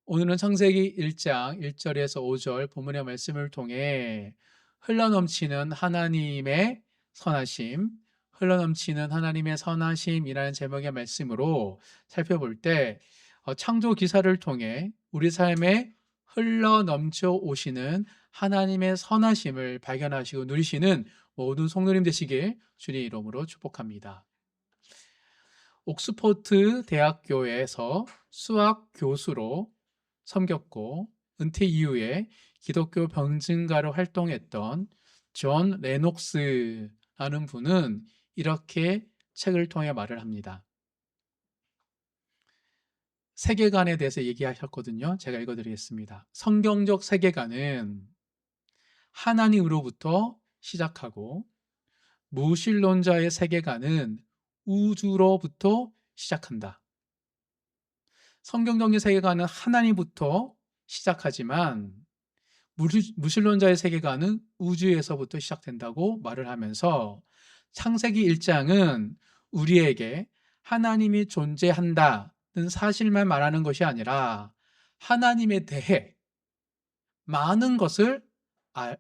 오늘은 창세기 1장 1절에서 5절 본문의 말씀을 통해 흘러넘치는 하나님의 선하심, 흘러넘치는 하나님의 선하심이라는 제목의 말씀으로 살펴볼 때 창조 기사를 통해 우리 삶에 흘러넘쳐 오시는 하나님의 선하심을 발견하시고 누리시는 모든 성도님 되시길 주님 이름으로 축복합니다. 옥스퍼드 대학교에서 수학 교수로 섬겼고 은퇴 이후에 기독교 병증가로 활동했던 존 레녹스라는 분은 이렇게 책을 통해 말을 합니다. 세계관에 대해서 얘기하셨거든요. 제가 읽어드리겠습니다. 성경적 세계관은 하나님으로부터 시작하고 무신론자의 세계관은 우주로부터 시작한다. 성경적인 세계관은 하나님부터 시작하지만 무신론자의 세계관은 우주에서부터 시작된다고 말을 하면서 창세기 1장은 우리에게 하나님이 존재한다는 사실만 말하는 것이 아니라 하나님에 대해 많은 것을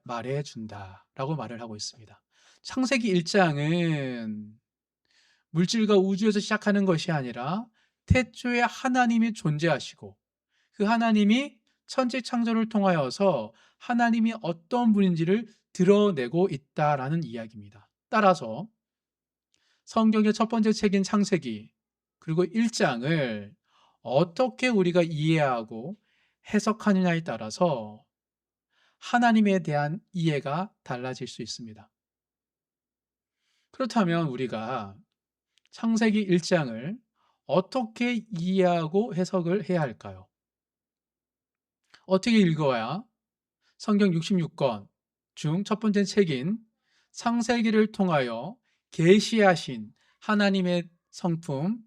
말해준다라고 말을 하고 있습니다. 창세기 1장은 물질과 우주에서 시작하는 것이 아니라 태초에 하나님이 존재하시고 그 하나님이 천지 창조를 통하여서 하나님이 어떤 분인지를 드러내고 있다라는 이야기입니다. 따라서 성경의 첫 번째 책인 창세기 그리고 1장을 어떻게 우리가 이해하고 해석하느냐에 따라서 하나님에 대한 이해가 달라질 수 있습니다. 그렇다면 우리가 창세기 1장을 어떻게 이해하고 해석을 해야 할까요? 어떻게 읽어야 성경 66권 중 첫 번째 책인 창세기를 통하여 계시하신 하나님의 성품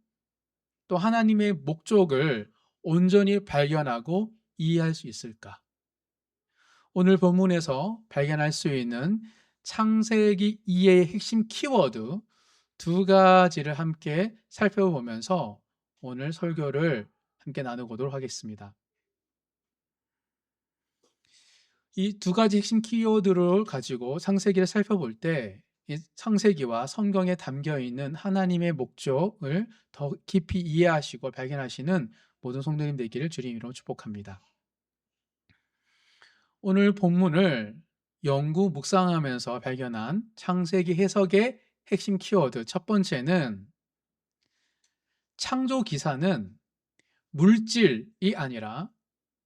또 하나님의 목적을 온전히 발견하고 이해할 수 있을까? 오늘 본문에서 발견할 수 있는 창세기 이해의 핵심 키워드 두 가지를 함께 살펴보면서 오늘 설교를 함께 나누도록 하겠습니다. 이 두 가지 핵심 키워드를 가지고 창세기를 살펴볼 때 이 창세기와 성경에 담겨 있는 하나님의 목적을 더 깊이 이해하시고 발견하시는 모든 성도님 되기를 주님 이름으로 축복합니다. 오늘 본문을 연구 묵상하면서 발견한 창세기 해석의 핵심 키워드 첫 번째는 창조 기사는 물질이 아니라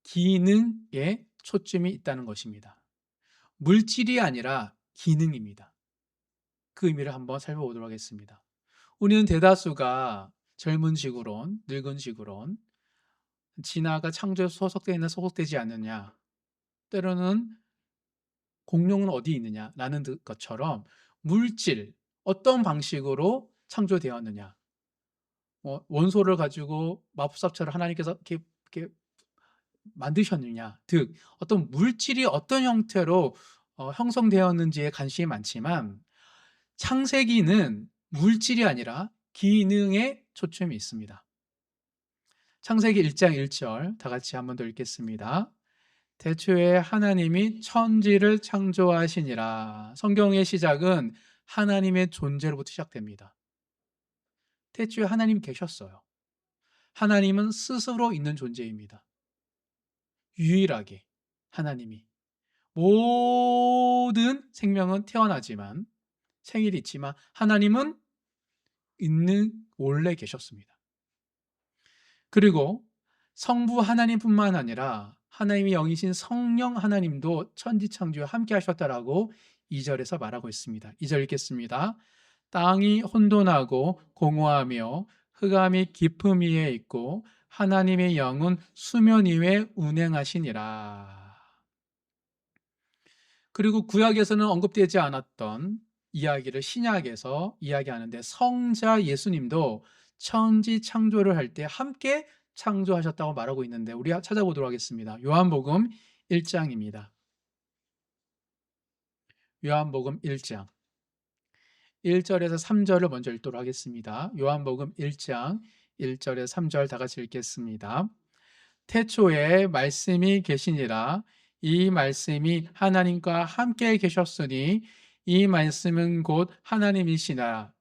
기능에 초점이 있다는 것입니다. 물질이 아니라 기능입니다. 그 의미를 한번 살펴보도록 하겠습니다. 우리는 대다수가 젊은 지구론, 늙은 지구론, 진화가 창조에 소속되어 있나 소속되지 않느냐, 때로는 공룡은 어디 있느냐라는 것처럼 물질, 어떤 방식으로 창조되었느냐, 원소를 가지고 마법사처럼 하나님께서 이렇게 만드셨느냐 등 어떤 물질이 어떤 형태로 형성되었는지에 관심이 많지만 창세기는 물질이 아니라 기능에 초점이 있습니다. 창세기 1장 1절 다 같이 한번 더 읽겠습니다. 태초에 하나님이 천지를 창조하시니라. 성경의 시작은 하나님의 존재로부터 시작됩니다. 태초에 하나님이 계셨어요. 하나님은 스스로 있는 존재입니다. 유일하게 하나님이. 모든 생명은 태어나지만 생일이 있지만 하나님은 원래 계셨습니다. 그리고 성부 하나님뿐만 아니라 하나님의 영이신 성령 하나님도 천지창조에 함께 하셨다라고 2절에서 말하고 있습니다. 2절 읽겠습니다. 땅이 혼돈하고 공허하며 흑암이 깊음 위에 있고 하나님의 영은 수면 위에 운행하시니라. 그리고 구약에서는 언급되지 않았던 이야기를 신약에서 이야기하는데 성자 예수님도 천지 창조를 할 때 함께 창조하셨다고 말하고 있는데 우리 찾아보도록 하겠습니다. 요한복음 1장입니다. 요한복음 1장 1절에서 3절을 먼저 읽도록 하겠습니다. 요한복음 1장 1절에서 3절 다 같이 읽겠습니다. 태초에 말씀이 계시니라. 이 말씀이 하나님과 함께 계셨으니 이 말씀은 곧 하나님이시라.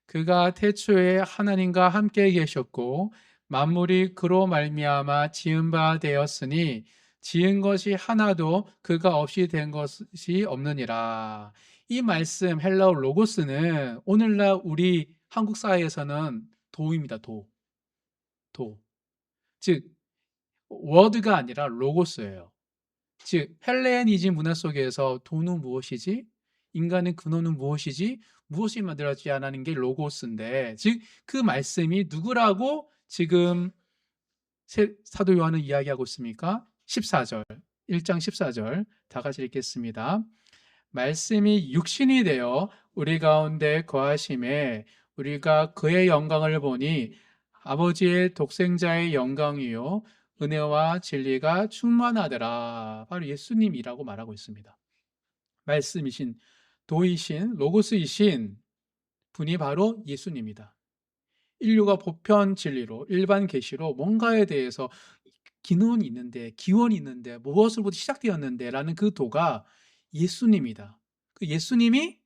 그가 태초에 하나님과 함께 계셨고 만물이 그로 말미암아 지은 바 되었으니 지은 것이 하나도 그가 없이 된 것이 없느니라. 이 말씀 헬라어 로고스는 오늘날 우리 한국 사회에서는 도입니다. 도. 즉 워드가 아니라 로고스예요. 즉 헬레니즘 문화 속에서 도는 무엇이지? 인간의 근원은 무엇이지? 무엇이 만들어지지 않은 게 로고스인데, 즉 그 말씀이 누구라고 지금 사도 요한은 이야기하고 있습니까? 14절, 1장 14절 다 같이 읽겠습니다. 말씀이 육신이 되어 우리 가운데 거하심에 우리가 그의 영광을 보니 아버지의 독생자의 영광이요 은혜와 진리가 충만하더라. 바로 예수님이라고 말하고 있습니다. 말씀이신, 도이신, 로고스이신 분이 바로 예수님이다. 인류가 보편 진리로, 일반 계시로 뭔가에 대해서 기원이 있는데, 무엇으로부터 시작되었는데 라는 그 도가 예수님이다. 그 예수님이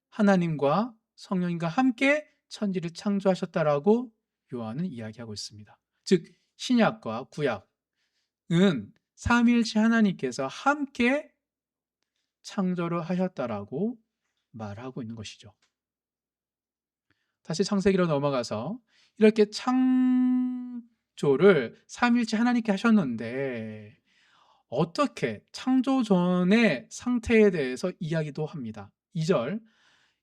하나님과 성령님과 함께 천지를 창조하셨다라고 요한은 이야기하고 있습니다. 즉 신약과 구약은 삼위일체 하나님께서 함께 창조를 하셨다라고 말하고 있는 것이죠. 다시 창세기로 넘어가서 이렇게 창조를 삼위일체 하나님께 하셨는데 어떻게 창조 전의 상태에 대해서 이야기도 합니다. 2절,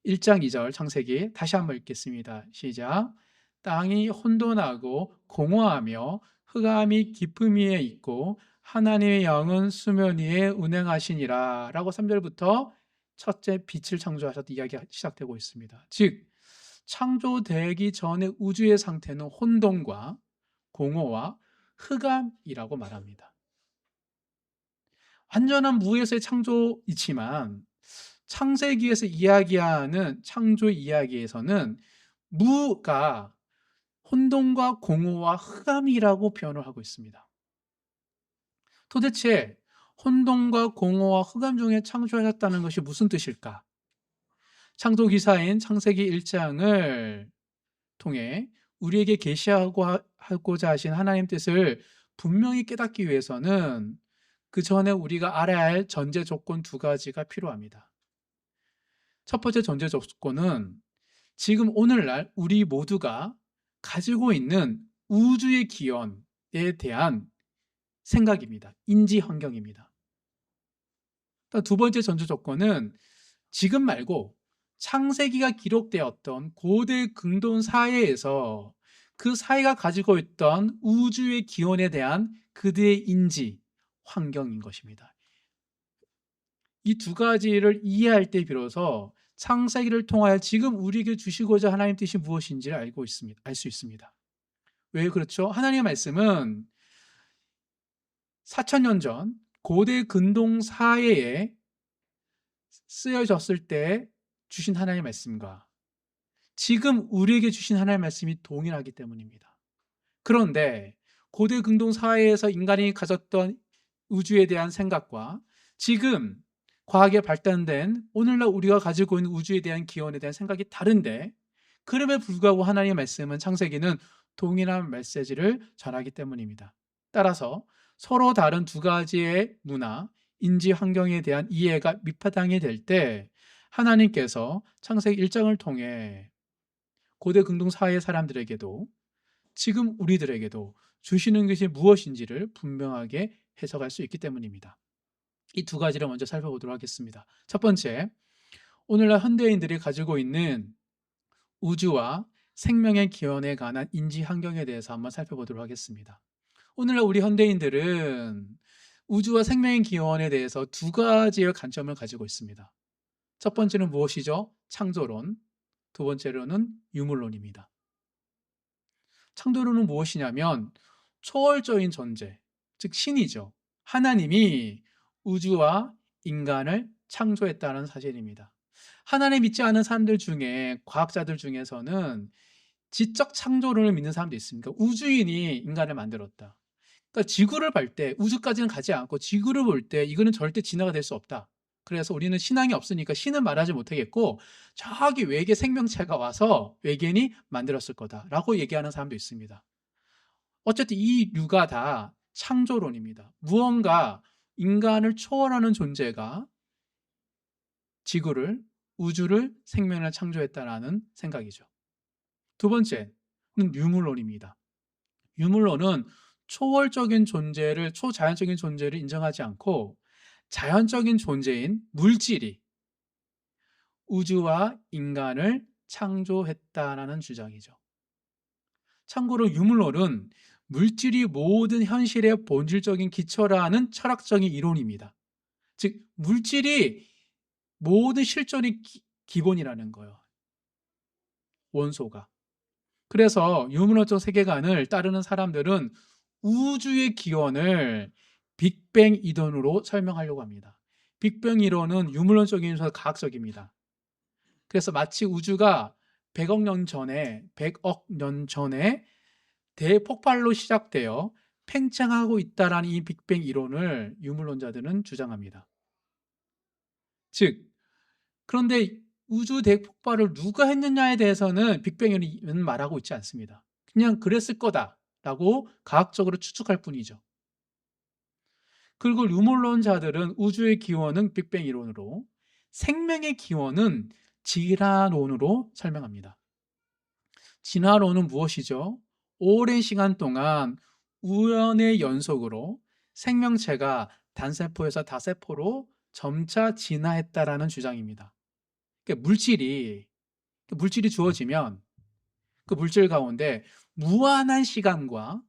1장 2절 창세기 다시 한번 읽겠습니다. 시작. 땅이 혼돈하고 공허하며 흑암이 깊음 위에 있고 하나님의 영은 수면 위에 운행하시니라 라고 3절부터 첫째 빛을 창조하셨다 이야기가 시작되고 있습니다. 즉 창조되기 전의 우주의 상태는 혼돈과 공허와 흑암이라고 말합니다. 완전한 무에서의 창조이지만 창세기에서 이야기하는 창조 이야기에서는 무가 혼돈과 공허와 흑암이라고 표현을 하고 있습니다. 도대체 혼돈과 공허와 흑암 중에 창조하셨다는 것이 무슨 뜻일까? 창조기사인 창세기 1장을 통해 우리에게 계시하고자 하신 하나님 뜻을 분명히 깨닫기 위해서는 그 전에 우리가 알아야 할 전제 조건 두 가지가 필요합니다. 첫 번째 전제 조건은 지금 오늘날 우리 모두가 가지고 있는 우주의 기원에 대한 생각입니다. 인지 환경입니다. 두 번째 전제 조건은 지금 말고 창세기가 기록되었던 고대 근동 사회에서 그 사회가 가지고 있던 우주의 기원에 대한 그들의 인지 환경인 것입니다. 이 두 가지를 이해할 때 비로소 창세기를 통하여 지금 우리에게 주시고자 하나님 뜻이 무엇인지를 알 수 있습니다. 왜 그렇죠? 하나님의 말씀은 4,000년 전 고대 근동 사회에 쓰여졌을 때 주신 하나님의 말씀과 지금 우리에게 주신 하나님의 말씀이 동일하기 때문입니다. 그런데 고대 근동 사회에서 인간이 가졌던 우주에 대한 생각과 지금 과학에 발달된 오늘날 우리가 가지고 있는 우주에 대한 기원에 대한 생각이 다른데 그럼에 불구하고 하나님의 말씀은 창세기는 동일한 메시지를 전하기 때문입니다. 따라서 서로 다른 두 가지의 문화, 인지 환경에 대한 이해가 밑바탕이 될 때 하나님께서 창세기 1장을 통해 고대 근동 사회 사람들에게도 지금 우리들에게도 주시는 것이 무엇인지를 분명하게 해석할 수 있기 때문입니다. 이 두 가지를 먼저 살펴보도록 하겠습니다. 첫 번째, 오늘날 현대인들이 가지고 있는 우주와 생명의 기원에 관한 인지 환경에 대해서 한번 살펴보도록 하겠습니다. 오늘날 우리 현대인들은 우주와 생명의 기원에 대해서 두 가지의 관점을 가지고 있습니다. 첫 번째는 무엇이죠? 창조론. 두 번째로는 유물론입니다. 창조론은 무엇이냐면 초월적인 존재, 즉 신이죠. 하나님이 우주와 인간을 창조했다는 사실입니다. 하나님 믿지 않은 사람들 중에 과학자들 중에서는 지적 창조론을 믿는 사람도 있습니다. 우주인이 인간을 만들었다. 그러니까 지구를 볼 때 우주까지는 가지 않고 지구를 볼 때 이거는 절대 진화가 될 수 없다. 그래서 우리는 신앙이 없으니까 신은 말하지 못하겠고 저기 외계 생명체가 와서 외계인이 만들었을 거다라고 얘기하는 사람도 있습니다. 어쨌든 이 류가 다 창조론입니다. 무언가 인간을 초월하는 존재가 지구를, 우주를, 생명을 창조했다라는 생각이죠. 두 번째는 유물론입니다. 유물론은 초월적인 존재를, 초자연적인 존재를 인정하지 않고 자연적인 존재인 물질이 우주와 인간을 창조했다라는 주장이죠. 참고로 유물론은 물질이 모든 현실의 본질적인 기초라는 철학적인 이론입니다. 즉 물질이 모든 실존의 기본이라는 거예요. 원소가. 그래서 유물론적 세계관을 따르는 사람들은 우주의 기원을 빅뱅 이론으로 설명하려고 합니다. 빅뱅 이론은 유물론적인 면에서 과학적입니다. 그래서 마치 우주가 100억 년 전에 대폭발로 시작되어 팽창하고 있다라는 이 빅뱅 이론을 유물론자들은 주장합니다. 즉, 그런데 우주 대폭발을 누가 했느냐에 대해서는 빅뱅 이론은 말하고 있지 않습니다. 그냥 그랬을 거다라고 과학적으로 추측할 뿐이죠. 그리고 유물론자들은 우주의 기원은 빅뱅 이론으로, 생명의 기원은 진화론으로 설명합니다. 진화론은 무엇이죠? 오랜 시간 동안 우연의 연속으로 생명체가 단세포에서 다세포로 점차 진화했다라는 주장입니다. 그러니까 물질이 주어지면 그 물질 가운데 무한한 시간과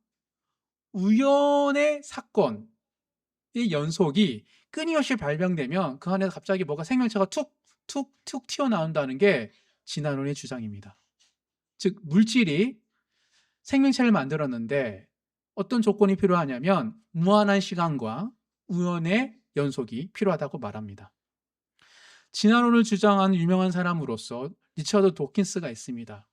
우연의 사건의 연속이 끊임없이 발병되면 그 안에서 갑자기 뭐가 생명체가 툭툭툭 튀어나온다는 게 진화론의 주장입니다. 즉 물질이 생명체를 만들었는데 어떤 조건이 필요하냐면 무한한 시간과 우연의 연속이 필요하다고 말합니다. 진화론을 주장하는 유명한 사람으로서 리처드 도킨스가 있습니다.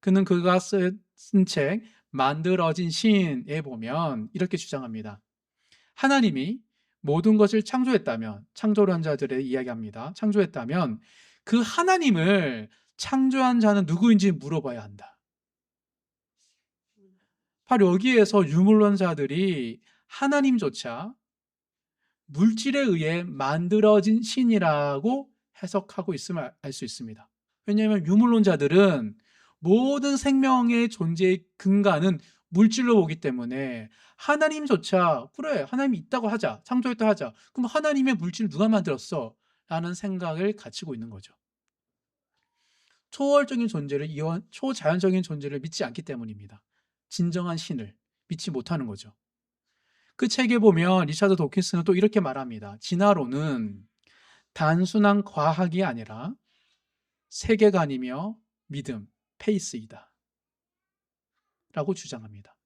그는 그가 쓴 책 만들어진 신에 보면 이렇게 주장합니다. 하나님이 모든 것을 창조했다면, 창조론자들의 이야기합니다. 창조했다면 그 하나님을 창조한 자는 누구인지 물어봐야 한다. 바로 여기에서 유물론자들이 하나님조차 물질에 의해 만들어진 신이라고 해석하고 있음을 알 수 있습니다. 왜냐하면 유물론자들은 모든 생명의 존재의 근간은 물질로 보기 때문에 하나님조차 그래 하나님이 있다고 하자, 창조했다 하자, 그럼 하나님의 물질을 누가 만들었어? 라는 생각을 가지고 있는 거죠. 초월적인 존재를 초자연적인 존재를 믿지 않기 때문입니다. 진정한 신을 믿지 못하는 거죠. 그 책에 보면 리차드 도킨스는 또 이렇게 말합니다. 진화론은 단순한 과학이 아니라 세계관이며 믿음, 페이스이다 라고 주장합니다.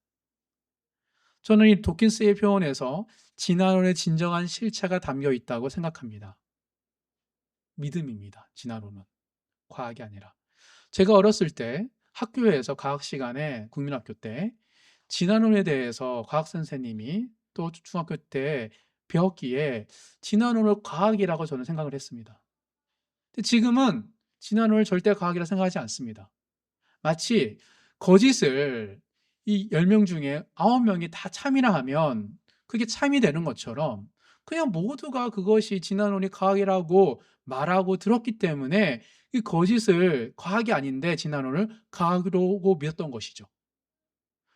저는 이 도킨스의 표현에서 진화론의 진정한 실체가 담겨 있다고 생각합니다. 믿음입니다. 진화론은 과학이 아니라. 제가 어렸을 때 학교에서 과학 시간에 국민학교 때 진화론에 대해서 과학 선생님이 또 중학교 때 배웠기에 진화론을 과학이라고 저는 생각을 했습니다. 근데 지금은 진화론을 절대 과학이라 생각하지 않습니다. 마치 거짓을 이 10명 중에 9명이 다 참이라 하면 그게 참이 되는 것처럼 그냥 모두가 그것이 진화론이 과학이라고 말하고 들었기 때문에 이 거짓을 과학이 아닌데 진화론을 과학으로 믿었던 것이죠.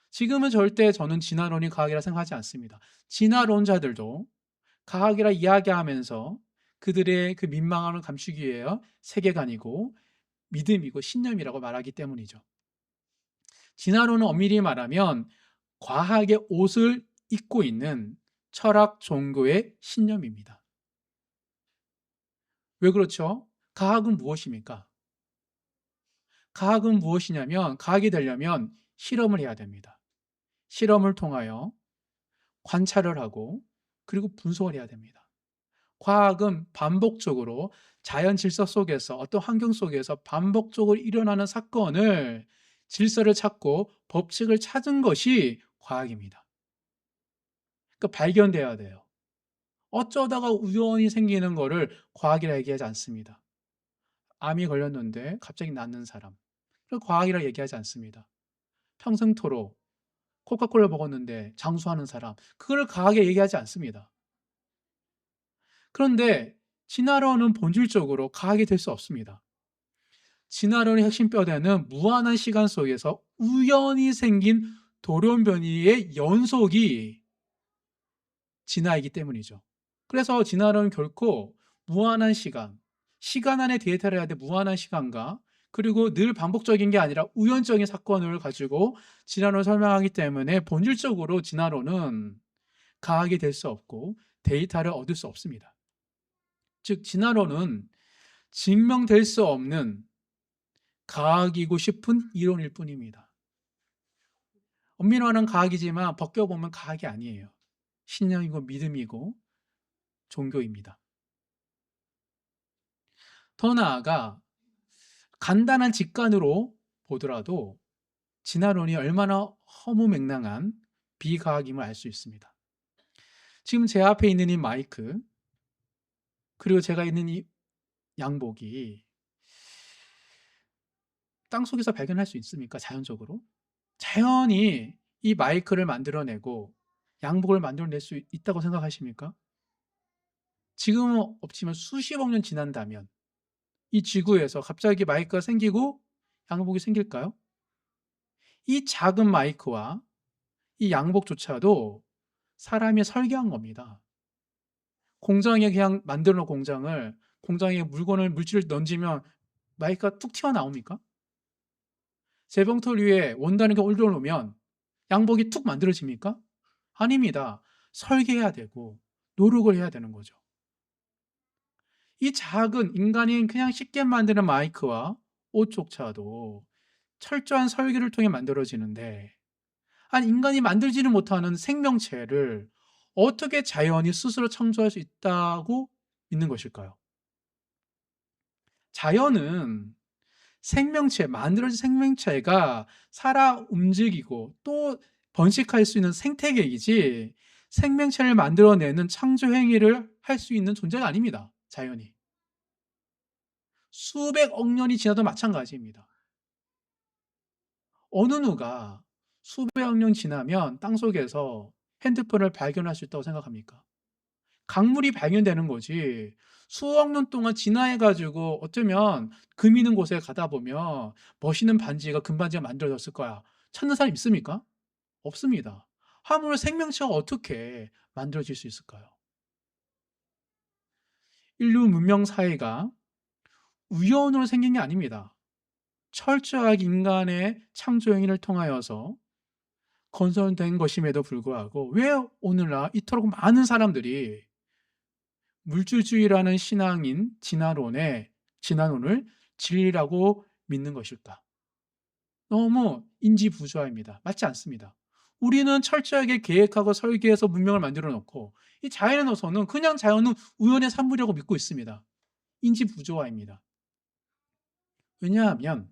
지금은 절대 저는 진화론이 과학이라 생각하지 않습니다. 진화론자들도 과학이라 이야기하면서 그들의 그 민망함을 감추기 위해 세계관이고 믿음이고 신념이라고 말하기 때문이죠. 진화론은 엄밀히 말하면 과학의 옷을 입고 있는 철학 종교의 신념입니다. 왜 그렇죠? 과학은 무엇입니까? 과학은 무엇이냐면 과학이 되려면 실험을 해야 됩니다. 실험을 통하여 관찰을 하고 그리고 분석을 해야 됩니다. 과학은 반복적으로 자연 질서 속에서 어떤 환경 속에서 반복적으로 일어나는 사건을 질서를 찾고 법칙을 찾은 것이 과학입니다. 발견돼야 돼요. 어쩌다가 우연히 생기는 거를 과학이라 얘기하지 않습니다. 암이 걸렸는데 갑자기 낫는 사람. 그걸 과학이라 얘기하지 않습니다. 평생토록 코카콜라 먹었는데 장수하는 사람. 그걸 과학에 얘기하지 않습니다. 그런데 진화론은 본질적으로 과학이 될 수 없습니다. 진화론의 핵심 뼈대는 무한한 시간 속에서 우연히 생긴 돌연변이의 연속이 진화이기 때문이죠. 그래서 진화론은 결코 무한한 시간 안에 데이터를 해야 돼. 무한한 시간과 그리고 늘 반복적인 게 아니라 우연적인 사건을 가지고 진화론을 설명하기 때문에 본질적으로 진화론은 과학이 될 수 없고 데이터를 얻을 수 없습니다. 즉 진화론은 증명될 수 없는 과학이고 싶은 이론일 뿐입니다. 엄밀히 말하면 과학이지만 벗겨보면 과학이 아니에요. 신념이고 믿음이고 종교입니다. 더 나아가 간단한 직관으로 보더라도 진화론이 얼마나 허무맹랑한 비과학임을 알 수 있습니다. 지금 제 앞에 있는 이 마이크 그리고 제가 있는 이 양복이 땅속에서 발견할 수 있습니까? 자연적으로? 자연히 이 마이크를 만들어내고 양복을 만들어낼 수 있다고 생각하십니까? 지금은 없지만 수십억 년 지난다면 이 지구에서 갑자기 마이크가 생기고 양복이 생길까요? 이 작은 마이크와 이 양복조차도 사람이 설계한 겁니다. 공장에 그냥 만들어 놓은 공장에 물질을 던지면 마이크가 툭 튀어나옵니까? 재봉틀 위에 원단을 올려놓으면 양복이 툭 만들어집니까? 아닙니다. 설계해야 되고 노력을 해야 되는 거죠. 이 작은 인간이 그냥 쉽게 만드는 마이크와 옷조차도 철저한 설계를 통해 만들어지는데 인간이 만들지는 못하는 생명체를 어떻게 자연이 스스로 창조할 수 있다고 믿는 것일까요? 자연은 만들어진 생명체가 살아 움직이고 또 번식할 수 있는 생태계이지 생명체를 만들어내는 창조 행위를 할 수 있는 존재가 아닙니다. 자연이. 수백억 년이 지나도 마찬가지입니다. 어느 누가 수백억 년 지나면 땅속에서 핸드폰을 발견할 수 있다고 생각합니까? 강물이 발견되는 거지 수억 년 동안 진화해 가지고 어쩌면 금 있는 곳에 가다 보면 멋있는 금반지가 만들어졌을 거야. 찾는 사람 있습니까? 없습니다. 하물며 생명체가 어떻게 만들어질 수 있을까요? 인류 문명 사회가 우연으로 생긴 게 아닙니다. 철저하게 인간의 창조 행위를 통하여서 건설된 것임에도 불구하고 왜 오늘날 이토록 많은 사람들이 물질주의라는 신앙인 진화론을 진리라고 믿는 것일까? 너무 인지부조화입니다. 맞지 않습니다. 우리는 철저하게 계획하고 설계해서 문명을 만들어 놓고 이 자연에 넣어서는 그냥 자연은 우연의 산물이라고 믿고 있습니다. 인지부조화입니다. 왜냐하면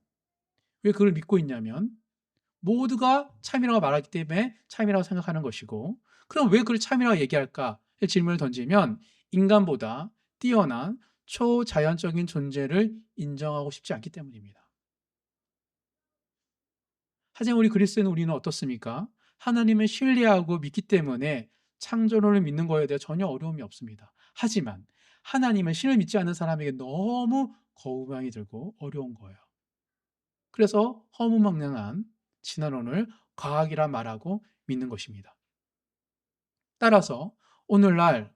왜 그걸 믿고 있냐면 모두가 참이라고 말하기 때문에 참이라고 생각하는 것이고 그럼 왜 그걸 참이라고 얘기할까? 질문을 던지면 인간보다 뛰어난 초자연적인 존재를 인정하고 싶지 않기 때문입니다. 하지만 우리는 어떻습니까? 하나님을 신뢰하고 믿기 때문에 창조론을 믿는 거에 대해 전혀 어려움이 없습니다. 하지만 하나님을 신을 믿지 않는 사람에게 너무 거부감이 들고 어려운 거예요. 그래서 허무맹랑한 진화론을 과학이라 말하고 믿는 것입니다. 따라서 오늘날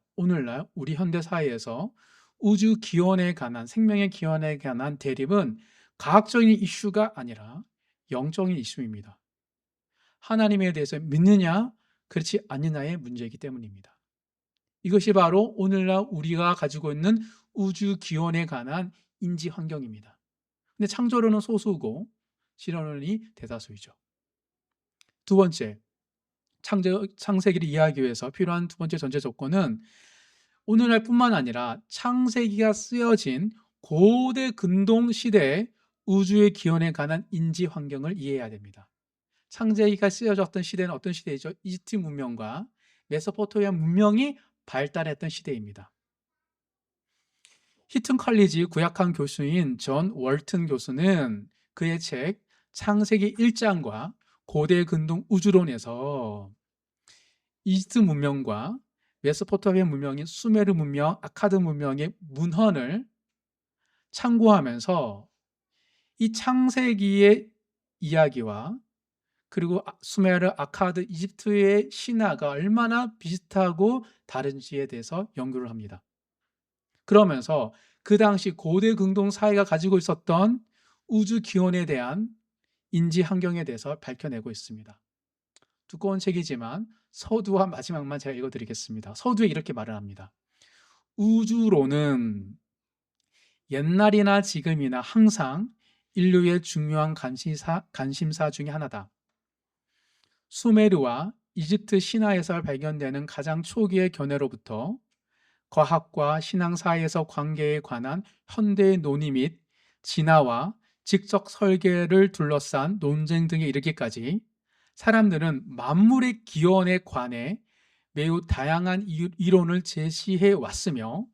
우리 현대 사회에서 우주 기원에 관한 생명의 기원에 관한 대립은 과학적인 이슈가 아니라 영적인 이슈입니다. 하나님에 대해서 믿느냐 그렇지 않느냐의 문제이기 때문입니다. 이것이 바로 오늘날 우리가 가지고 있는 우주 기원에 관한 인지 환경입니다. 근데 창조론은 소수고 실현론이 대다수이죠. 두 번째, 창세기를 이해하기 위해서 필요한 두 번째 전제 조건은 오늘날뿐만 아니라 창세기가 쓰여진 고대 근동 시대의 우주의 기원에 관한 인지 환경을 이해해야 됩니다. 창세기가 쓰여졌던 시대는 어떤 시대이죠? 이집트 문명과 메소포타미아 문명이 발달했던 시대입니다. 히튼 컬리지 구약학 교수인 존 월튼 교수는 그의 책 창세기 1장과 고대 근동 우주론에서 이집트 문명과 메소포타미아 문명인 수메르 문명, 아카드 문명의 문헌을 참고하면서 이 창세기의 이야기와 그리고 수메르, 아카드, 이집트의 신화가 얼마나 비슷하고 다른지에 대해서 연구를 합니다. 그러면서 그 당시 고대 근동 사회가 가지고 있었던 우주 기원에 대한 인지 환경에 대해서 밝혀내고 있습니다. 두꺼운 책이지만 서두와 마지막만 제가 읽어드리겠습니다. 서두에 이렇게 말을 합니다. 우주론은 옛날이나 지금이나 항상 인류의 중요한 관심사 중에 하나다. 수메르와 이집트 신화에서 발견되는 가장 초기의 견해로부터 과학과 신앙 사이에서 관계에 관한 현대의 논의 및 진화와 직접 설계를 둘러싼 논쟁 등에 이르기까지 사람들은 만물의 기원에 관해 매우 다양한 이론을 제시해 왔으며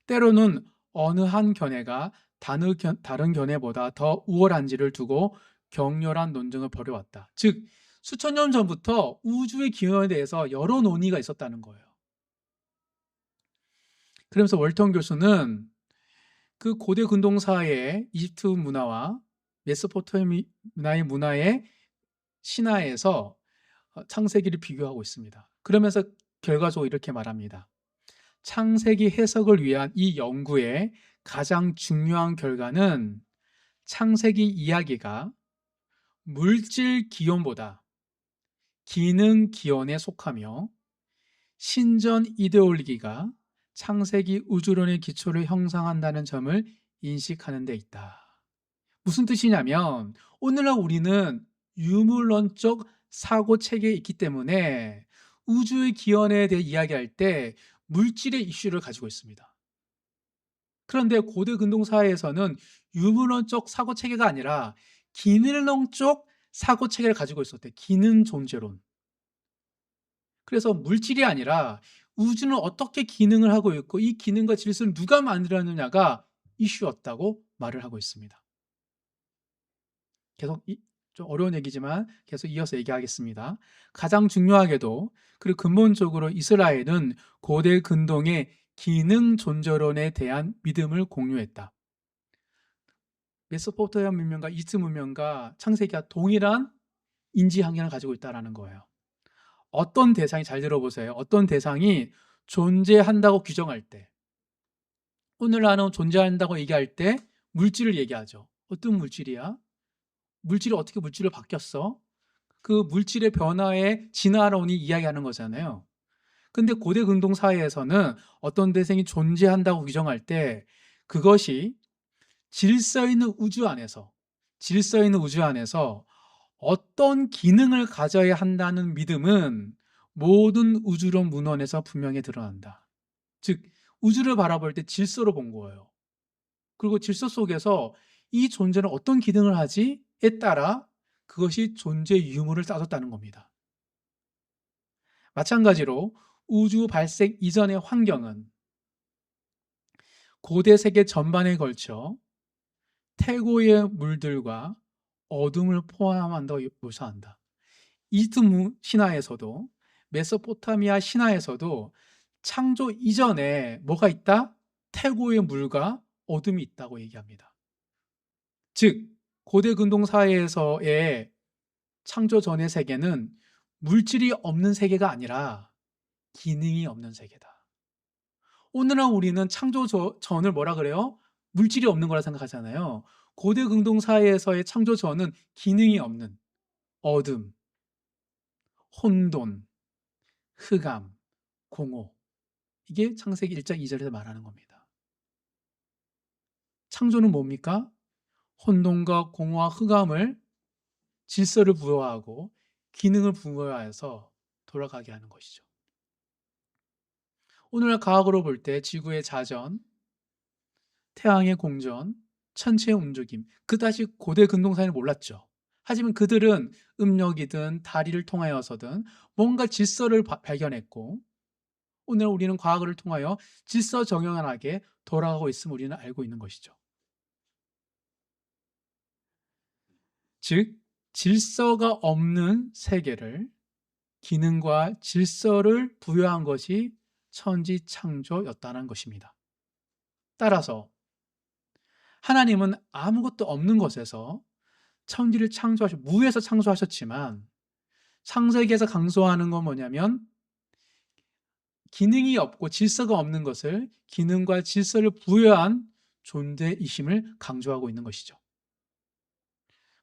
때로는 어느 한 견해가 다른 견해보다 더 우월한지를 두고 격렬한 논쟁을 벌여왔다. 즉 수천 년 전부터 우주의 기원에 대해서 여러 논의가 있었다는 거예요. 그러면서 월턴 교수는 그 고대 근동사의 이집트 문화와 메소포타미아의 문화의 신화에서 창세기를 비교하고 있습니다. 그러면서 결과적으로 이렇게 말합니다. 창세기 해석을 위한 이 연구의 가장 중요한 결과는 창세기 이야기가 물질 기원보다 기능 기원에 속하며 신전 이데올기가 창세기 우주론의 기초를 형성한다는 점을 인식하는 데 있다. 무슨 뜻이냐면 오늘날 우리는 유물론적 사고 체계에 있기 때문에 우주의 기원에 대해 이야기할 때 물질의 이슈를 가지고 있습니다. 그런데 고대 근동사회에서는 유물론적 사고 체계가 아니라 기능론적 사고 체계를 가지고 있었대. 기능 존재론. 그래서 물질이 아니라 우주는 어떻게 기능을 하고 있고 이 기능과 질서를 누가 만들었느냐가 이슈였다고 말을 하고 있습니다. 계속 좀 어려운 얘기지만 계속 이어서 얘기하겠습니다. 가장 중요하게도 그리고 근본적으로 이스라엘은 고대 근동의 기능 존재론에 대한 믿음을 공유했다. 메소포타미아 문명과 이집트 문명과 창세기가 동일한 인지 환경을 가지고 있다는 거예요. 어떤 대상이, 잘 들어보세요. 어떤 대상이 존재한다고 규정할 때, 오늘날은 존재한다고 얘기할 때 물질을 얘기하죠. 어떤 물질이야? 물질이 어떻게 물질로 바뀌었어? 그 물질의 변화에 진화론이 이야기하는 거잖아요. 근데 고대 근동 사회에서는 어떤 대상이 존재한다고 규정할 때 그것이 질서 있는 우주 안에서 어떤 기능을 가져야 한다는 믿음은 모든 우주론 문헌에서 분명히 드러난다. 즉 우주를 바라볼 때 질서로 본 거예요. 그리고 질서 속에서 이 존재는 어떤 기능을 하지에 따라 그것이 존재의 유무를 따졌다는 겁니다. 마찬가지로 우주 발생 이전의 환경은 고대 세계 전반에 걸쳐 태고의 물들과 어둠을 포함한다고 묘사한다. 이집트 신화에서도 메소포타미아 신화에서도 창조 이전에 뭐가 있다? 태고의 물과 어둠이 있다고 얘기합니다. 즉 고대 근동 사회에서의 창조 전의 세계는 물질이 없는 세계가 아니라 기능이 없는 세계다. 오늘날 우리는 창조 전을 뭐라 그래요? 물질이 없는 거라 생각하잖아요. 고대 근동 사회에서의 창조 전은 기능이 없는 어둠, 혼돈, 흑암, 공허. 이게 창세기 1장 2절에서 말하는 겁니다. 창조는 뭡니까? 혼돈과 공허와 흑암을 질서를 부여하고 기능을 부여해서 돌아가게 하는 것이죠. 오늘날 과학으로 볼 때 지구의 자전, 태양의 공전, 천체의 움직임, 그다지 고대 근동사회는 몰랐죠. 하지만 그들은 음력이든 다리를 통하여서든 뭔가 질서를 발견했고, 오늘 우리는 과거를 통하여 질서 정연하게 돌아가고 있음을 우리는 알고 있는 것이죠. 즉, 질서가 없는 세계를 기능과 질서를 부여한 것이 천지창조였다는 것입니다. 따라서 하나님은 아무것도 없는 것에서 천지를 무에서 창조하셨지만, 창세기에서 강조하는 건 뭐냐면 기능이 없고 질서가 없는 것을 기능과 질서를 부여한 존재이심을 강조하고 있는 것이죠.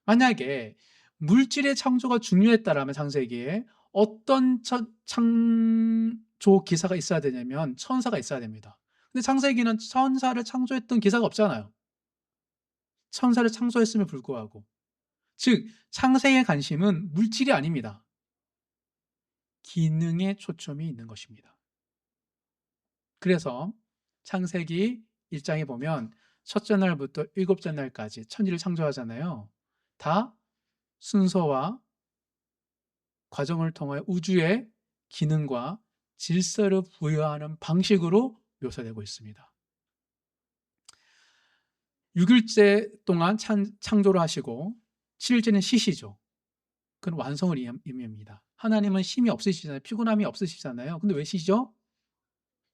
만약에 물질의 창조가 중요했다라면 창세기에 어떤 창조 기사가 있어야 되냐면 천사가 있어야 됩니다. 근데 창세기는 천사를 창조했던 기사가 없잖아요. 천사를 창조했음에 불구하고, 즉 창세기의 관심은 물질이 아닙니다. 기능에 초점이 있는 것입니다. 그래서 창세기 1장에 보면 첫째 날부터 일곱째 날까지 천지를 창조하잖아요. 다 순서와 과정을 통하여 우주의 기능과 질서를 부여하는 방식으로 묘사되고 있습니다. 6일째 동안 창조를 하시고 7일째는 쉬시죠. 그건 완성을 의미합니다. 하나님은 쉼이 없으시잖아요. 피곤함이 없으시잖아요. 근데 왜 쉬시죠?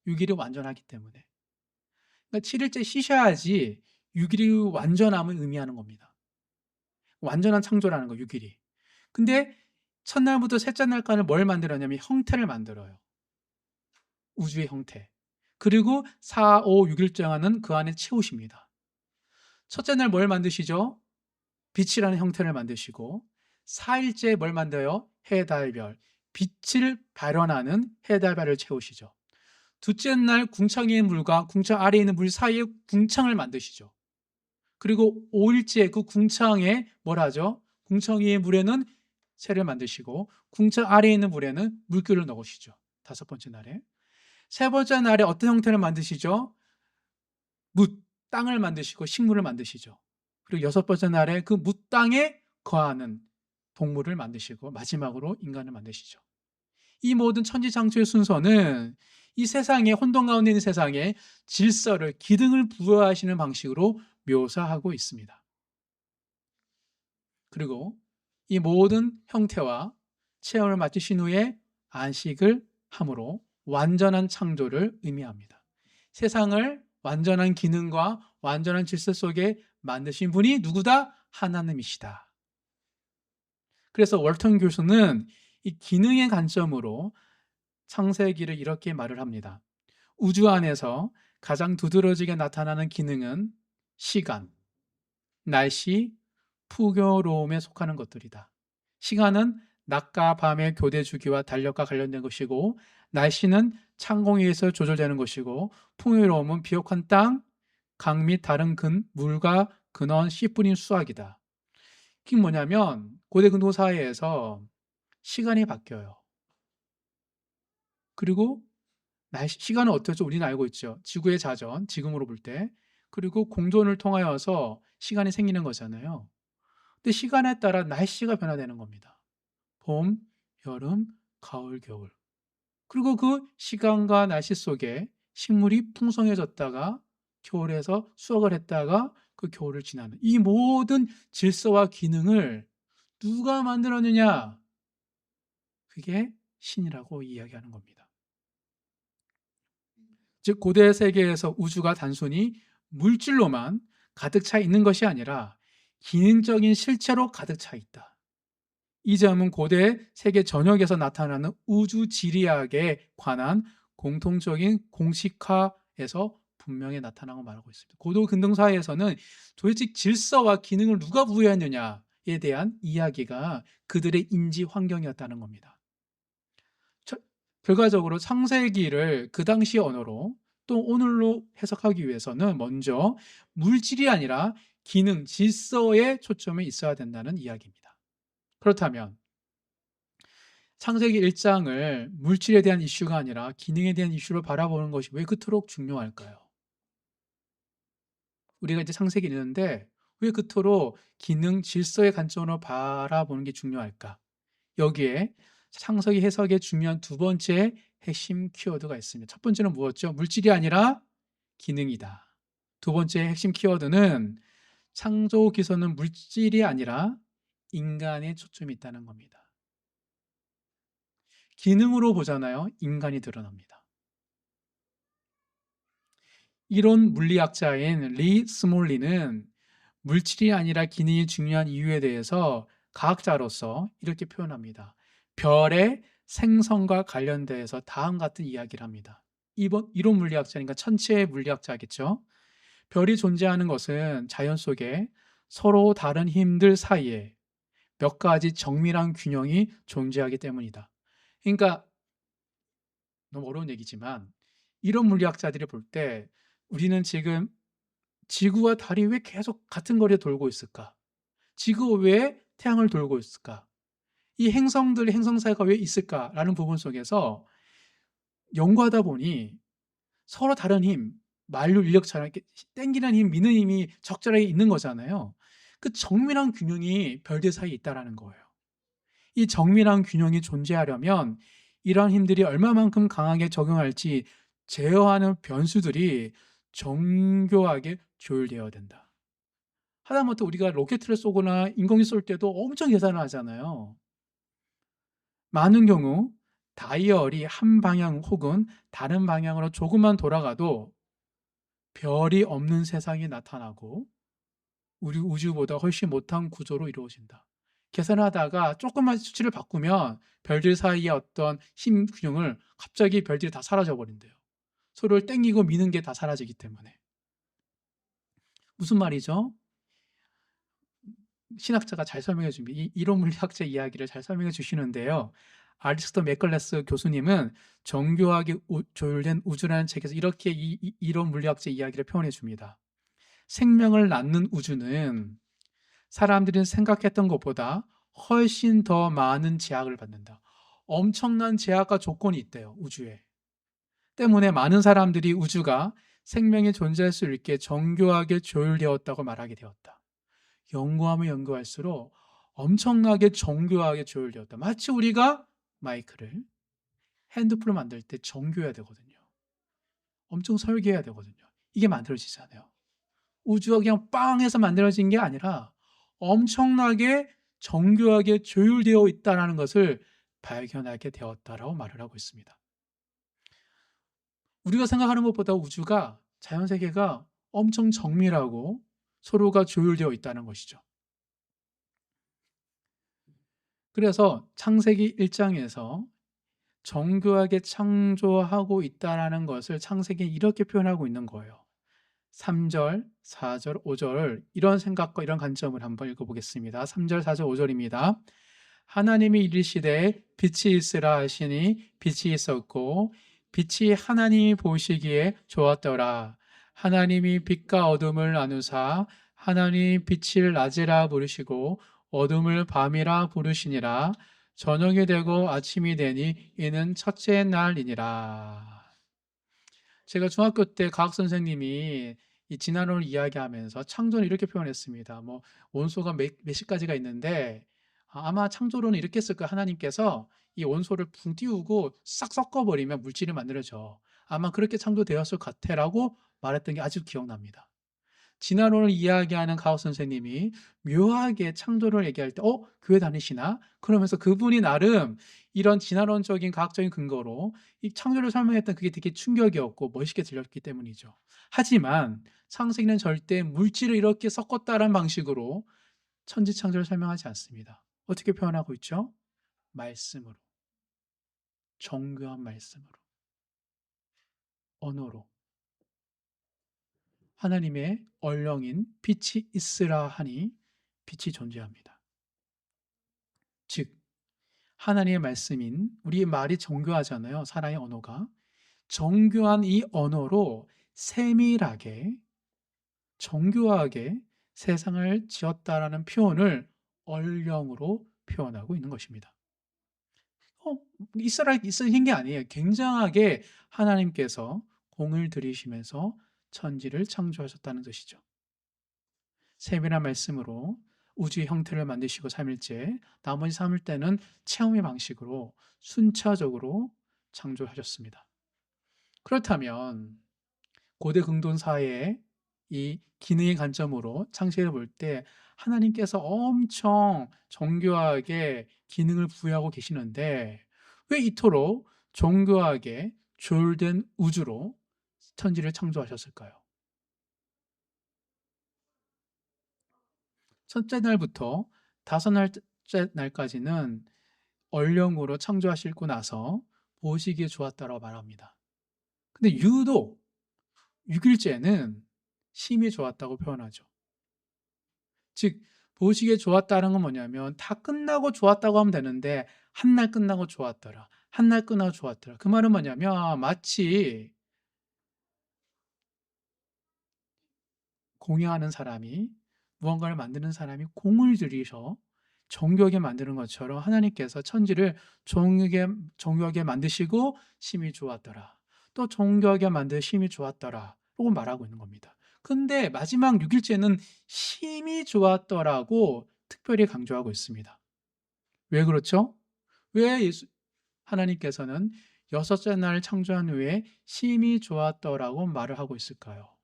6일이 완전하기 때문에. 그러니까 7일째 쉬셔야지 6일이 완전함을 의미하는 겁니다. 완전한 창조라는 거, 6일이. 근데 첫날부터 셋째 날까지 뭘 만들었냐면 형태를 만들어요. 우주의 형태. 그리고 4, 5, 6일째와는 그 안에 채우십니다. 첫째 날 뭘 만드시죠? 빛이라는 형태를 만드시고, 4일째 뭘 만들어요? 해, 달, 별. 빛을 발현하는 해, 달, 별을 채우시죠. 둘째 날 궁창의 물과 궁창 아래에 있는 물 사이에 궁창을 만드시죠. 그리고 5일째 그 궁창에 뭘 하죠? 궁창 위의 물에는 새를 만드시고 궁창 아래에 있는 물에는 물결을 넣으시죠. 다섯 번째 날에. 세 번째 날에 어떤 형태를 만드시죠? 땅을 만드시고 식물을 만드시죠. 그리고 여섯 번째 날에 그 땅에 거하는 동물을 만드시고 마지막으로 인간을 만드시죠. 이 모든 천지창조의 순서는 이 세상에, 혼돈 가운데 있는 세상에 질서를, 기능을 부여하시는 방식으로 묘사하고 있습니다. 그리고 이 모든 형태와 체험을 마치신 후에 안식을 함으로 완전한 창조를 의미합니다. 세상을 완전한 기능과 완전한 질서 속에 만드신 분이 누구다? 하나님이시다. 그래서 월턴 교수는 이 기능의 관점으로 창세기를 이렇게 말을 합니다. 우주 안에서 가장 두드러지게 나타나는 기능은 시간, 날씨, 풍요로움에 속하는 것들이다. 시간은 낮과 밤의 교대 주기와 달력과 관련된 것이고, 날씨는 창공위에서 조절되는 것이고, 풍요로움은 비옥한 땅, 강 및 다른 물과 근원, 씨 뿌린 수확이다. 이게 뭐냐면 고대 근동 사회에서 시간이 바뀌어요. 그리고 시간은 어떻죠? 우리는 알고 있죠. 지구의 자전, 지금으로 볼 때. 그리고 공존을 통하여서 시간이 생기는 거잖아요. 근데 시간에 따라 날씨가 변화되는 겁니다. 봄, 여름, 가을, 겨울. 그리고 그 시간과 날씨 속에 식물이 풍성해졌다가 겨울에서 수확을 했다가 그 겨울을 지나는 이 모든 질서와 기능을 누가 만들었느냐? 그게 신이라고 이야기하는 겁니다. 즉 고대 세계에서 우주가 단순히 물질로만 가득 차 있는 것이 아니라 기능적인 실체로 가득 차 있다. 이 점은 고대 세계 전역에서 나타나는 우주 지리학에 관한 공통적인 공식화에서 분명히 나타난 걸 말하고 있습니다. 고도 근동사회에서는 도대체 질서와 기능을 누가 부여했느냐에 대한 이야기가 그들의 인지 환경이었다는 겁니다. 결과적으로 창세기를 그 당시 언어로 또 오늘로 해석하기 위해서는 먼저 물질이 아니라 기능, 질서에 초점이 있어야 된다는 이야기입니다. 그렇다면 창세기 1장을 물질에 대한 이슈가 아니라 기능에 대한 이슈로 바라보는 것이 왜 그토록 중요할까요? 우리가 이제 창세기 읽는데 왜 그토록 기능, 질서의 관점으로 바라보는 게 중요할까? 여기에 창세기 해석의 중요한 두 번째 핵심 키워드가 있습니다. 첫 번째는 무엇죠? 물질이 아니라 기능이다. 두 번째 핵심 키워드는 창조 기서는 물질이 아니라 인간에 초점이 있다는 겁니다. 기능으로 보잖아요. 인간이 드러납니다. 이론 물리학자인 리 스몰리는 물질이 아니라 기능이 중요한 이유에 대해서 과학자로서 이렇게 표현합니다. 별의 생성과 관련돼서 다음 같은 이야기를 합니다. 이번 이론 물리학자니까 천체 물리학자겠죠. 별이 존재하는 것은 자연 속에 서로 다른 힘들 사이에 몇 가지 정밀한 균형이 존재하기 때문이다. 그러니까 너무 어려운 얘기지만 이런 물리학자들이 볼 때 우리는 지금 지구와 달이 왜 계속 같은 거리에 돌고 있을까? 지구가 왜 태양을 돌고 있을까? 이 행성들, 행성 사이가 왜 있을까라는 부분 속에서 연구하다 보니 서로 다른 힘, 만류 인력처럼 이렇게 땡기는 힘, 미는 힘이 적절하게 있는 거잖아요. 그 정밀한 균형이 별들 사이에 있다라는 거예요. 이 정밀한 균형이 존재하려면 이러한 힘들이 얼마만큼 강하게 적용할지 제어하는 변수들이 정교하게 조율되어야 된다. 하다못해 우리가 로켓을 쏘거나 인공위 쏠 때도 엄청 계산을 하잖아요. 많은 경우 다이얼이 한 방향 혹은 다른 방향으로 조금만 돌아가도 별이 없는 세상이 나타나고 우리 우주보다 훨씬 못한 구조로 이루어진다. 계산하다가 조금만 수치를 바꾸면 별들 사이의 어떤 힘 균형을 갑자기 별들이 다 사라져 버린대요. 서로를 땡기고 미는 게 다 사라지기 때문에. 무슨 말이죠? 신학자가 잘 설명해 줍니다. 이론 물리학자 이야기를 잘 설명해 주시는데요. 아리스토 맥걸레스 교수님은 정교하게 조율된 우주라는 책에서 이렇게 이론 물리학자 이야기를 표현해 줍니다. 생명을 낳는 우주는 사람들이 생각했던 것보다 훨씬 더 많은 제약을 받는다. 엄청난 제약과 조건이 있대요, 우주에. 때문에 많은 사람들이 우주가 생명이 존재할 수 있게 정교하게 조율되었다고 말하게 되었다. 연구하면 연구할수록 엄청나게 정교하게 조율되었다. 마치 우리가 마이크를 핸드폰을 만들 때 정교해야 되거든요. 엄청 설계해야 되거든요. 이게 만들어지잖아요. 우주가 그냥 빵 해서 만들어진 게 아니라 엄청나게 정교하게 조율되어 있다는 것을 발견하게 되었다라고 말을 하고 있습니다. 우리가 생각하는 것보다 우주가 자연세계가 엄청 정밀하고 서로가 조율되어 있다는 것이죠. 그래서 창세기 1장에서 정교하게 창조하고 있다는 것을 창세기는 이렇게 표현하고 있는 거예요. 3절, 4절, 5절 이런 생각과 이런 관점을 한번 읽어보겠습니다. 3절, 4절, 5절입니다. 하나님이 이르시되 빛이 있으라 하시니 빛이 있었고 빛이 하나님이 보시기에 좋았더라. 하나님이 빛과 어둠을 나누사 하나님이 빛을 낮이라 부르시고 어둠을 밤이라 부르시니라. 저녁이 되고 아침이 되니 이는 첫째 날이니라. 제가 중학교 때 과학 선생님이 이 진화론을 이야기하면서 창조는 이렇게 표현했습니다. 뭐 원소가 몇 시까지가 있는데 아마 창조론은 이렇게 했을 거예요. 하나님께서 이 원소를 붕 띄우고 싹 섞어버리면 물질이 만들어져. 아마 그렇게 창조되었을 것 같아라고 말했던 게 아직도 기억납니다. 진화론을 이야기하는 과학 선생님이 묘하게 창조를 얘기할 때 교회 다니시나? 그러면서 그분이 나름 이런 진화론적인 과학적인 근거로 이 창조를 설명했던 그게 되게 충격이었고 멋있게 들렸기 때문이죠. 하지만 창세기는 절대 물질을 이렇게 섞었다는 방식으로 천지창조를 설명하지 않습니다. 어떻게 표현하고 있죠? 말씀으로, 정교한 말씀으로, 언어로. 하나님의 얼령인 빛이 있으라 하니 빛이 존재합니다. 즉 하나님의 말씀인 우리의 말이 정교하잖아요. 사람의 언어가. 정교한 이 언어로 세밀하게 정교하게 세상을 지었다라는 표현을 얼령으로 표현하고 있는 것입니다. 있으신 게 아니에요. 굉장하게 하나님께서 공을 들이시면서 천지를 창조하셨다는 것이죠. 세밀한 말씀으로 우주의 형태를 만드시고 3일째, 나머지 3일 때는 체험의 방식으로 순차적으로 창조하셨습니다. 그렇다면 고대 근동 사회의 이 기능의 관점으로 창세기를 볼 때 하나님께서 엄청 정교하게 기능을 부여하고 계시는데 왜 이토록 정교하게 조율된 우주로 천지를 창조하셨을까요? 첫째 날부터 다섯 날째 날까지는 얼령으로 창조하시고 나서 보시기에 좋았다라고 말합니다. 근데 유독 6일째는 심히 좋았다고 표현하죠. 즉 보시기에 좋았다는 건 뭐냐면 다 끝나고 좋았다고 하면 되는데 한 날 끝나고 좋았더라. 한 날 끝나고 좋았더라. 그 말은 뭐냐면 마치 공예하는 사람이 무언가를 만드는 사람이 공을 들이셔 정교하게 만드는 것처럼 하나님께서 천지를 정교하게 만드시고 심히 좋았더라. 또 정교하게 만드 심히 좋았더라. 라고 말하고 있는 겁니다. 근데 마지막 6일째는 심히 좋았더라고 특별히 강조하고 있습니다. 왜 그렇죠? 왜 하나님께서는 여섯째 날을 창조한 후에 심히 좋았더라고 말을 하고 있을까요?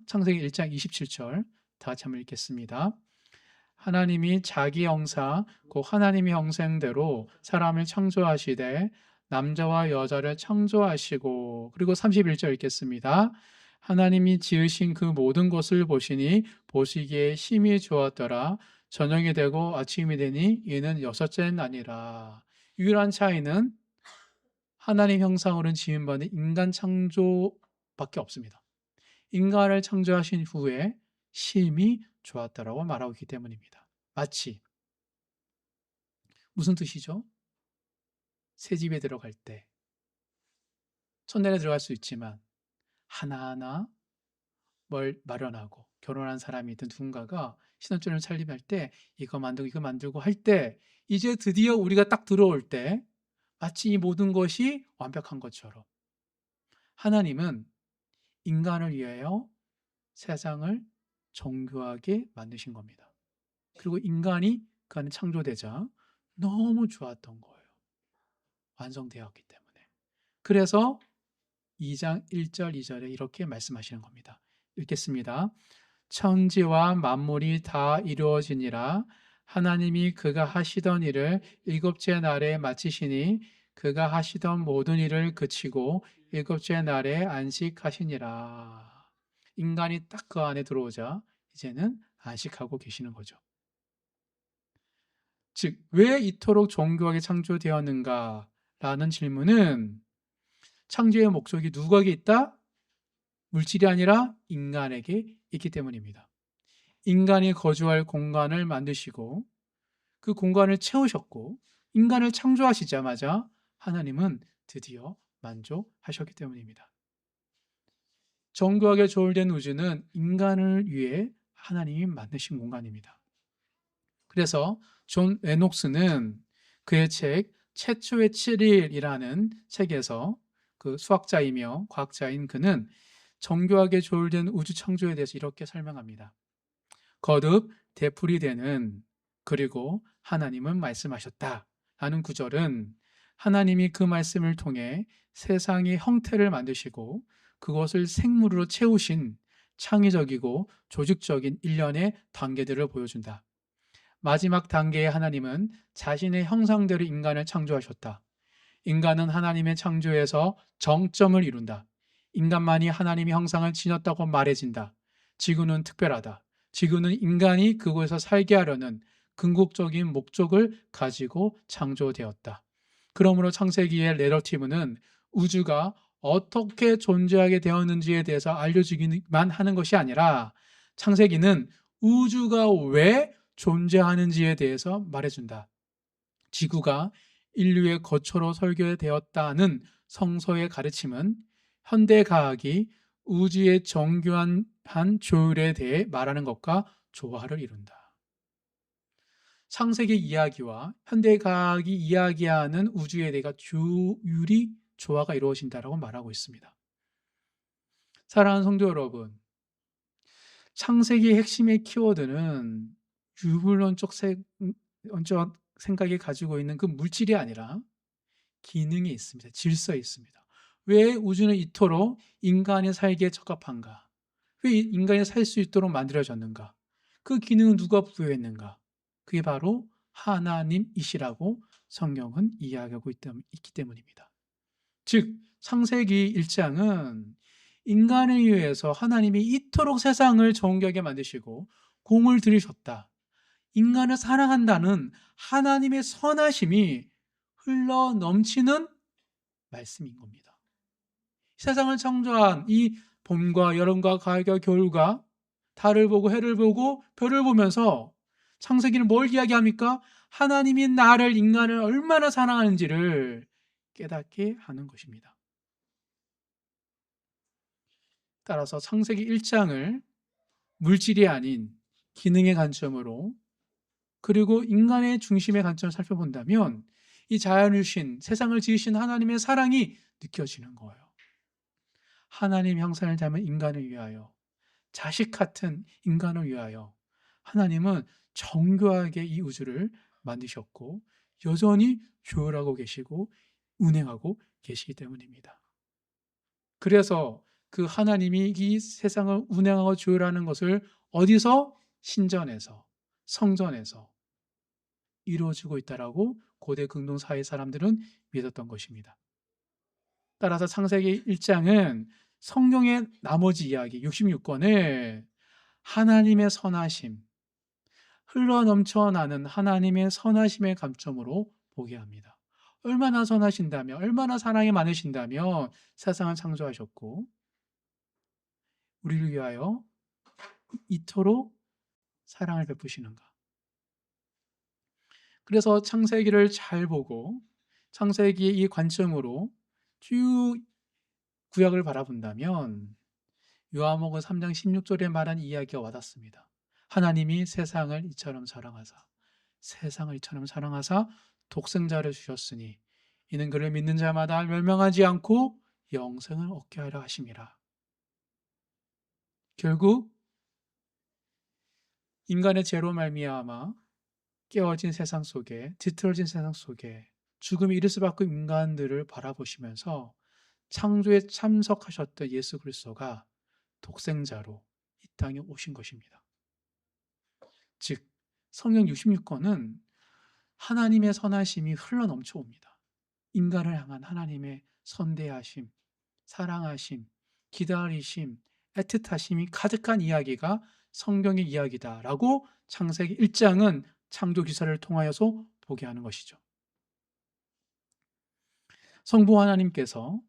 창세기 1장 27절 다 같이 한번 읽겠습니다. 하나님이 자기 형상 곧 하나님의 형상대로 사람을 창조하시되 남자와 여자를 창조하시고, 그리고 31절 읽겠습니다. 하나님이 지으신 그 모든 것을 보시니 보시기에 심히 좋았더라. 저녁이 되고 아침이 되니 이는 여섯째 날이라. 유일한 차이는 하나님 형상으로 지음받은 인간 창조밖에 없습니다. 인간을 창조하신 후에 심히 좋았다라고 말하고 있기 때문입니다. 마치 무슨 뜻이죠? 새 집에 들어갈 때 첫날에 들어갈 수 있지만 하나하나 뭘 마련하고 결혼한 사람이든 누군가가 신혼집을 차림할 때 이거 만들고 할 때 이제 드디어 우리가 딱 들어올 때 마치 이 모든 것이 완벽한 것처럼 하나님은 인간을 위하여 세상을 정교하게 만드신 겁니다. 그리고 인간이 그 안에 창조되자 너무 좋았던 거예요. 완성되었기 때문에. 그래서 2장 1절 2절에 이렇게 말씀하시는 겁니다. 읽겠습니다. 천지와 만물이 다 이루어지니라. 하나님이 그가 하시던 일을 일곱째 날에 마치시니 그가 하시던 모든 일을 그치고 일곱째 날에 안식하시니라. 인간이 딱 그 안에 들어오자 이제는 안식하고 계시는 거죠. 즉, 왜 이토록 정교하게 창조되었는가? 라는 질문은 창조의 목적이 누구에게 있다? 물질이 아니라 인간에게 있기 때문입니다. 인간이 거주할 공간을 만드시고 그 공간을 채우셨고 인간을 창조하시자마자 하나님은 드디어 만족하셨기 때문입니다. 정교하게 조율된 우주는 인간을 위해 하나님이 만드신 공간입니다. 그래서 존 레녹스는 그의 책 최초의 7일이라는 책에서 그 수학자이며 과학자인 그는 정교하게 조율된 우주 창조에 대해서 이렇게 설명합니다. 거듭 되풀이되는 그리고 하나님은 말씀하셨다 라는 구절은 하나님이 그 말씀을 통해 세상의 형태를 만드시고 그것을 생물로 채우신 창의적이고 조직적인 일련의 단계들을 보여준다. 마지막 단계의 하나님은 자신의 형상대로 인간을 창조하셨다. 인간은 하나님의 창조에서 정점을 이룬다. 인간만이 하나님의 형상을 지녔다고 말해진다. 지구는 특별하다. 지구는 인간이 그곳에서 살게 하려는 궁극적인 목적을 가지고 창조되었다. 그러므로 창세기의 내러티브는 우주가 어떻게 존재하게 되었는지에 대해서 알려주기만 하는 것이 아니라 창세기는 우주가 왜 존재하는지에 대해서 말해준다. 지구가 인류의 거처로 설계되었다는 성서의 가르침은 현대과학이 우주의 정교한 조율에 대해 말하는 것과 조화를 이룬다. 창세기 이야기와 현대과학이 이야기하는 우주에 대해 조화가 이루어진다라고 말하고 있습니다. 사랑하는 성도 여러분, 창세기의 핵심의 키워드는 유물론적 생각이 가지고 있는 그 물질이 아니라 기능이 있습니다. 질서에 있습니다. 왜 우주는 이토록 인간이 살기에 적합한가? 왜 인간이 살 수 있도록 만들어졌는가? 그 기능은 누가 부여했는가? 그게 바로 하나님이시라고 성경은 이야기하고 있기 때문입니다. 즉 창세기 1장은 인간을 위해서 하나님이 이토록 세상을 정결하게 만드시고 공을 들이셨다. 인간을 사랑한다는 하나님의 선하심이 흘러 넘치는 말씀인 겁니다. 세상을 창조한 이 봄과 여름과 가을과 겨울과 달을 보고 해를 보고 별을 보면서 창세기는 뭘 이야기합니까? 하나님이 나를, 인간을 얼마나 사랑하는지를 깨닫게 하는 것입니다. 따라서 창세기 1장을 물질이 아닌 기능의 관점으로, 그리고 인간의 중심의 관점을 살펴본다면 이 자연을 신, 세상을 지으신 하나님의 사랑이 느껴지는 거예요. 하나님 형상을 닮은 인간을 위하여, 자식 같은 인간을 위하여 하나님은 정교하게 이 우주를 만드셨고 여전히 조율하고 계시고 운행하고 계시기 때문입니다. 그래서 그 하나님이 이 세상을 운행하고 조율하는 것을 어디서? 신전에서, 성전에서 이루어지고 있다라고 고대 근동 사회 사람들은 믿었던 것입니다. 따라서 창세기 1장은 성경의 나머지 이야기 66권을 하나님의 선하심, 흘러넘쳐나는 하나님의 선하심의 감점으로 보게 합니다. 얼마나 선하신다며, 얼마나 사랑이 많으신다며 세상을 창조하셨고 우리를 위하여 이토록 사랑을 베푸시는가. 그래서 창세기를 잘 보고 창세기의 이 관점으로 쭉 구약을 바라본다면 요한복음 3장 16절에 말한 이야기가 와닿습니다. 하나님이 세상을 이처럼 사랑하사 독생자를 주셨으니 이는 그를 믿는 자마다 멸망하지 않고 영생을 얻게 하려 하심이라. 결국 인간의 죄로 말미암아 깨어진 세상 속에, 뒤틀어진 세상 속에 죽음이 이를 수밖에 없는 인간들을 바라보시면서 창조에 참석하셨던 예수 그리스도가 독생자로 이 땅에 오신 것입니다. 즉 성경 66권은 하나님의 선하심이 흘러넘쳐 옵니다. 인간을 향한 하나님의 선대하심, 사랑하심, 기다리심, 애틋하심이 가득한 이야기가 성경의 이야기다라고 창세기 1장은 창조 기사를 통하여서 보게 하는 것이죠. 성부 하나님께서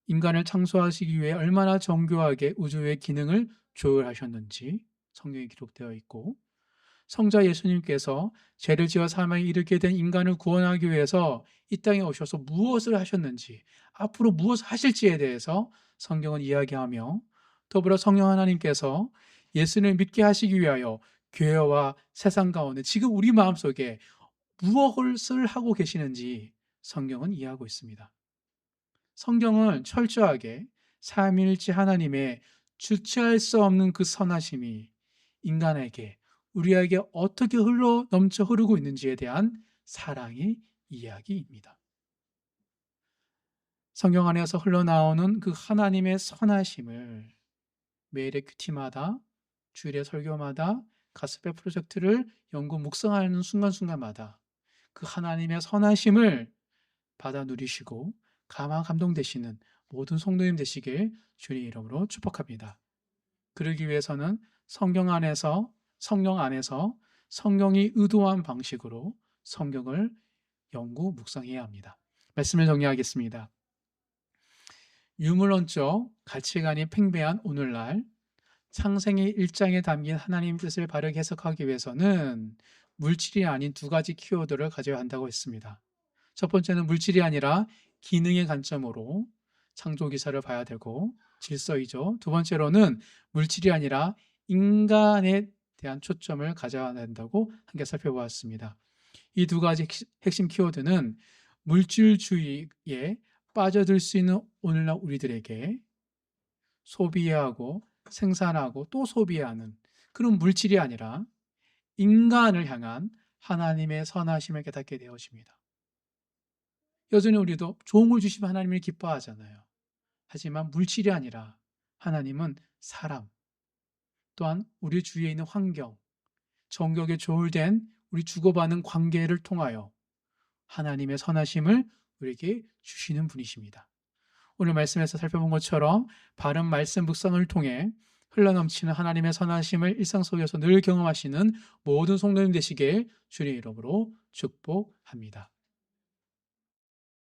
인간을 창조하시기 위해 얼마나 정교하게 우주의 기능을 조율하셨는지 성경에 기록되어 있고, 성자 예수님께서 죄를 지어 사망에 이르게 된 인간을 구원하기 위해서 이 땅에 오셔서 무엇을 하셨는지, 앞으로 무엇을 하실지에 대해서 성경은 이야기하며, 더불어 성령 하나님께서 예수님을 믿게 하시기 위하여 교회와 세상 가운데 지금 우리 마음속에 무엇을 하고 계시는지 성경은 이해하고 있습니다. 성경은 철저하게 삼위일체 하나님의 주체할 수 없는 그 선하심이 인간에게, 우리에게 어떻게 흘러 넘쳐 흐르고 있는지에 대한 사랑의 이야기입니다. 성경 안에서 흘러나오는 그 하나님의 선하심을 매일의 큐티마다, 주일의 설교마다, 가스펠 프로젝트를 연구 묵상하는 순간순간마다 그 하나님의 선하심을 받아 누리시고 감동되시는 모든 성도님 되시길 주님 이름으로 축복합니다. 그러기 위해서는 성령 안에서 성령이 의도한 방식으로 성경을 연구 묵상해야 합니다. 말씀을 정리하겠습니다. 유물론적 가치관이 팽배한 오늘날 창세기 1장에 담긴 하나님 뜻을 바르게 해석하기 위해서는 물질이 아닌 두 가지 키워드를 가져야 한다고 했습니다. 첫 번째는 물질이 아니라 기능의 관점으로 창조 기사를 봐야 되고 질서이죠. 두 번째로는 물질이 아니라 인간에 대한 초점을 가져야 된다고 함께 살펴보았습니다. 이 두 가지 핵심 키워드는 물질주의에 빠져들 수 있는 오늘날 우리들에게 소비하고 생산하고 또 소비하는 그런 물질이 아니라 인간을 향한 하나님의 선하심을 깨닫게 되어집니다. 여전히 우리도 좋은 걸 주시면 하나님을 기뻐하잖아요. 하지만 물질이 아니라 하나님은 사람, 또한 우리 주위에 있는 환경, 정격에 조울된 우리 주고받는 관계를 통하여 하나님의 선하심을 우리에게 주시는 분이십니다. 오늘 말씀에서 살펴본 것처럼 바른 말씀 묵상을 통해 흘러넘치는 하나님의 선하심을 일상 속에서 늘 경험하시는 모든 성도님 되시길 주의 이름으로 축복합니다.